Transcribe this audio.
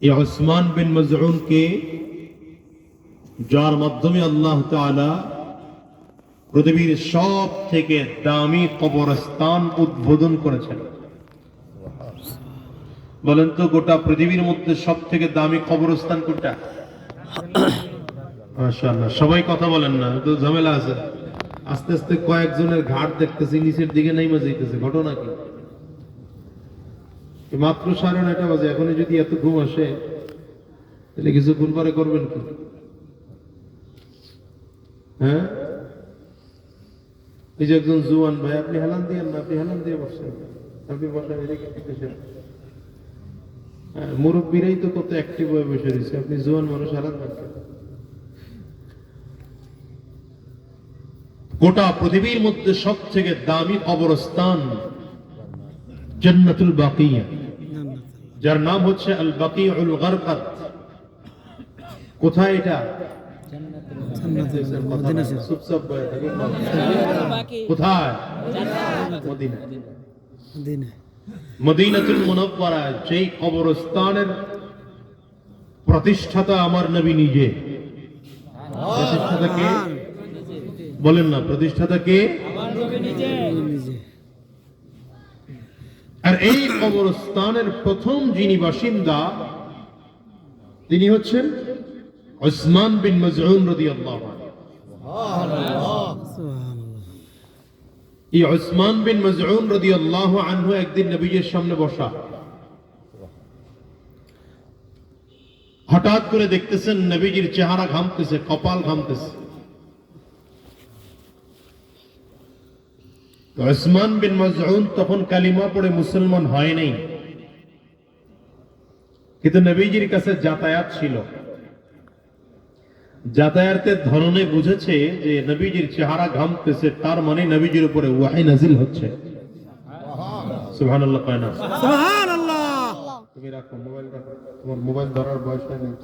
এই উসমান বিন মাজউনকে যার মাধ্যমে আল্লাহ তাআলা পৃথিবীর সব থেকে দামি কবরস্থান উদ্বোধন করেছেন। বলেন তো গোটা পৃথিবীর মধ্যে সব থেকে দামি কবরস্থান কোনটা? মাশাআল্লাহ, সবাই কথা বলেন না, তো ঝামেলা আছে। আস্তে আস্তে কয়েকজনের ঘাট দেখতেছি নিচের দিকে নাইমা যাইতেছে, ঘটনা কি? মাত্র 9:30 বাজে, এখনই যদি এত ঘুম আসে তাহলে কিছু ভুল করে করবেন কি? হ্যাঁ, এই যে একজন জুয়ান ভাই, আপনি হেলান দিয়ে না, আপনি হেলান দিয়ে বসছেন, আপনি বসেন এদিকে। মুরব্বীরাই তো কত অ্যাক্টিভ হয়ে বসে রয়েছে, আপনি জুয়ান মানুষ হেলান দেন। গোটা পৃথিবীর মধ্যে সব থেকে দামি কবরস্থান জান্নাতুল বাকিয়া, যার নাম হচ্ছে আল বাকিউল গারকাদ। কোথায় এটা? কোথায়? মদিনাতুল মুনাওয়ারা। যেই কবরস্থানের প্রতিষ্ঠাতা আমার নবী নিজে। প্রতিষ্ঠাতা কে? বলেন না, প্রতিষ্ঠাতা কে? আর এই কবরস্থানের প্রথম যিনি বাসিন্দা তিনি হচ্ছেন উসমান বিন মাজউন রাদিয়াল্লাহু আনহু। এই উসমান বিন মাজউন রাদিয়াল্লাহু আনহু একদিন নবীজির সামনে বসা, হঠাৎ করে দেখতেছেন নবীজির চেহারা ঘামতেছে, কপাল ঘামতেছে। উসমান বিন মাজউন তখন কালিমা পড়ে মুসলমান হয় নাই, কিন্তু নবীজির কাছে যাতায়াত ছিল। যাতায়াতের ধরনে বুঝেছে যে নবীজির চেহারা ঘামতেছে, তার মানে নবীজির উপরে ওয়াহী নাজিল হচ্ছে। সুবহানাল্লাহ, কয় না সুবহানাল্লাহ? তুমি রাখো মোবাইল, রাখো, তোমার মোবাইল ধরার বয়স নেই।